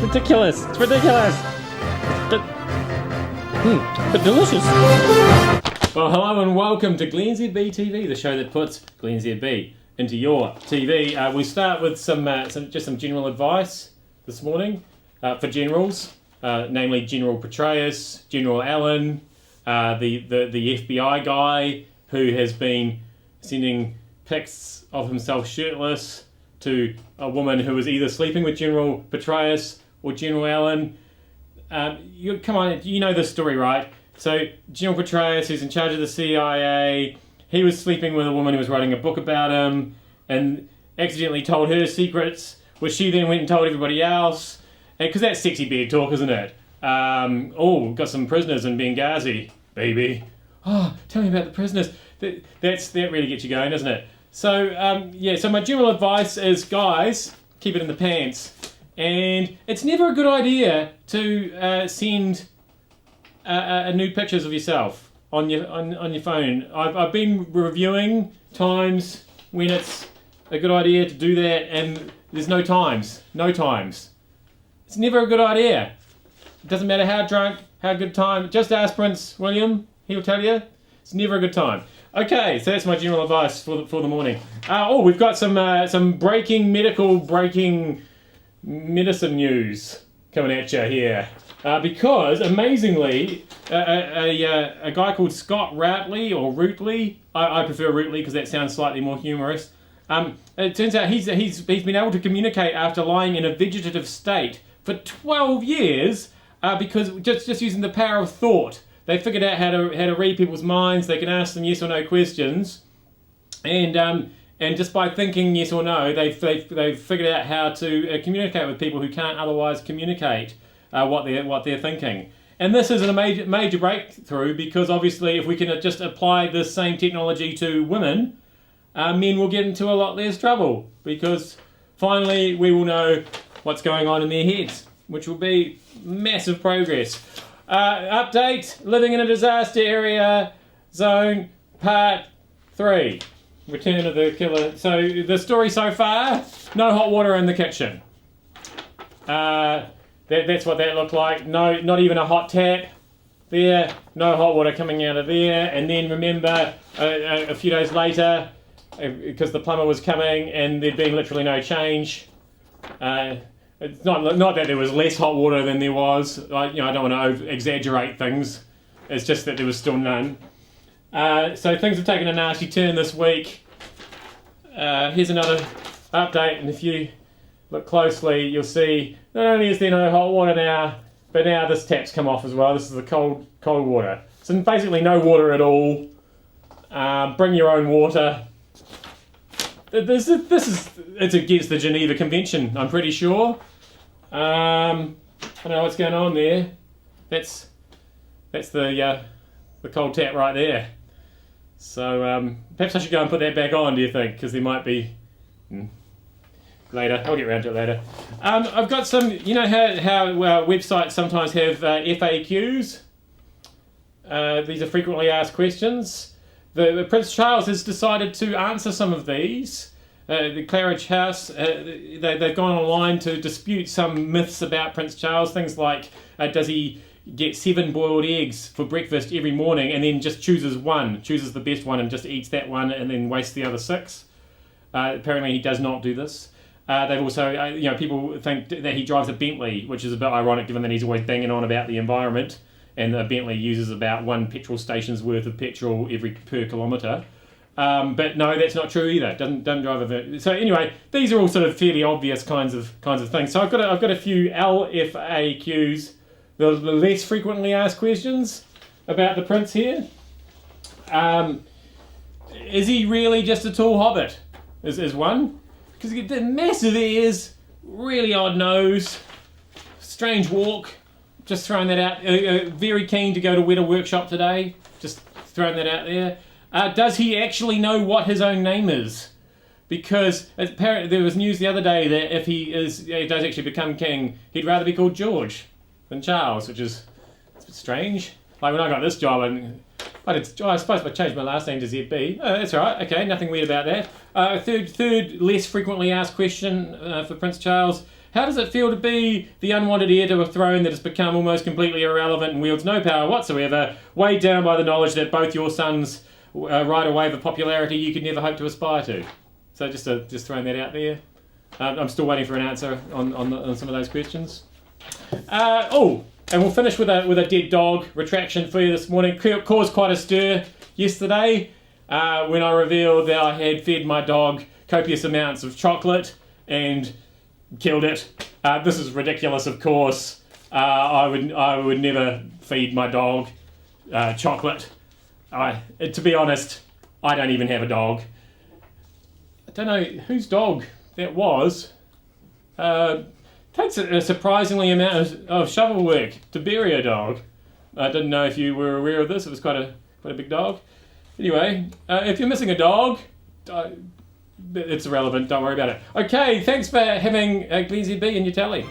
ridiculous. It's ridiculous. But delicious. Well, hello and welcome to glennzb TV, the show that puts glennzb into your TV. We start with some general advice this morning for generals, namely General Petraeus, General Allen, the FBI guy who has been sending pics of himself shirtless to a woman who was either sleeping with General Petraeus or General Allen. Come on, you know this story, right? So General Petraeus, who's in charge of the CIA, he was sleeping with a woman who was writing a book about him and accidentally told her secrets, which she then went and told everybody else. Because that's sexy bed talk, isn't it? We've got some prisoners in Benghazi, baby. Oh, tell me about the prisoners. That really gets you going, doesn't it? So, so my general advice is, guys, keep it in the pants. And it's never a good idea to send nude pictures of yourself on your phone. I've been reviewing times when it's a good idea to do that, and there's no times. It's never a good idea. It doesn't matter how drunk, how good time. Just ask Prince William; he'll tell you. It's never a good time. Okay, so that's my general advice for the morning. We've got some breaking medicine news coming at you here. Because, amazingly, a guy called Scott Routley, or Routley, I prefer Routley because that sounds slightly more humorous. It turns out he's been able to communicate after lying in a vegetative state for 12 years because just using the power of thought. They figured out how to read people's minds. They can ask them yes or no questions, and just by thinking yes or no, they've figured out how to communicate with people who can't otherwise communicate what they're thinking. And this is a major breakthrough because obviously, if we can just apply this same technology to women, men will get into a lot less trouble because finally we will know what's going on in their heads, which will be massive progress. Update, living in a disaster area zone, part 3. Return of the killer. So the story so far, no hot water in the kitchen. That's what that looked like. No, not even a hot tap there. No hot water coming out of there. And then remember, a few days later, because the plumber was coming and there'd been literally no change. It's not that there was less hot water than there was. I don't want to exaggerate things. It's just that there was still none. So things have taken a nasty turn this week. Here's another update, and if you look closely, you'll see not only is there no hot water now, but now this tap's come off as well. This is the cold water. So basically no water at all. Bring your own water. It's against the Geneva Convention, I'm pretty sure. I don't know what's going on there. That's the cold tap right there. So perhaps I should go and put that back on, do you think? Because there might be... Later, I'll get around to it later. I've got some, you know how websites sometimes have FAQs? These are frequently asked questions. The Prince Charles has decided to answer some of these. The Claridge House, they've gone online to dispute some myths about Prince Charles. Things like, does he get 7 boiled eggs for breakfast every morning and then just chooses the best one and just eats that one and then wastes the other 6? Apparently he does not do this. They've also, people think that he drives a Bentley, which is a bit ironic given that he's always banging on about the environment, and a Bentley uses about 1 petrol station's worth of petrol per kilometre. But no, that's not true either. Doesn't drive a. So anyway, these are all sort of fairly obvious kinds of things. So I've got a few LFAQs, the less frequently asked questions about the prince here. Is he really just a tall hobbit? Is one. Because he got massive ears, really odd nose, strange walk. Just throwing that out. Very keen to go to Weta Workshop today. Just throwing that out there. Does he actually know what his own name is? Because apparently there was news the other day that if he does actually become king, he'd rather be called George than Charles, which is a bit strange. Like when I got this job, and I suppose I changed my last name to ZB. That's all right. Okay, nothing weird about that. Third less frequently asked question for Prince Charles. How does it feel to be the unwanted heir to a throne that has become almost completely irrelevant and wields no power whatsoever, weighed down by the knowledge that both your sons ride a wave of popularity you could never hope to aspire to? So just throwing that out there. I'm still waiting for an answer on some of those questions. And we'll finish with a dead dog retraction for you this morning. Caused quite a stir yesterday when I revealed that I had fed my dog copious amounts of chocolate and killed it. This is ridiculous, of course. I would never feed my dog chocolate. To be honest, I don't even have a dog. I don't know whose dog that was. Takes a surprisingly amount of shovel work to bury a dog. I didn't know if you were aware of this. It was quite a big dog. Anyway, if you're missing a dog, it's irrelevant. Don't worry about it. Okay, thanks for having GlennZB in your tally.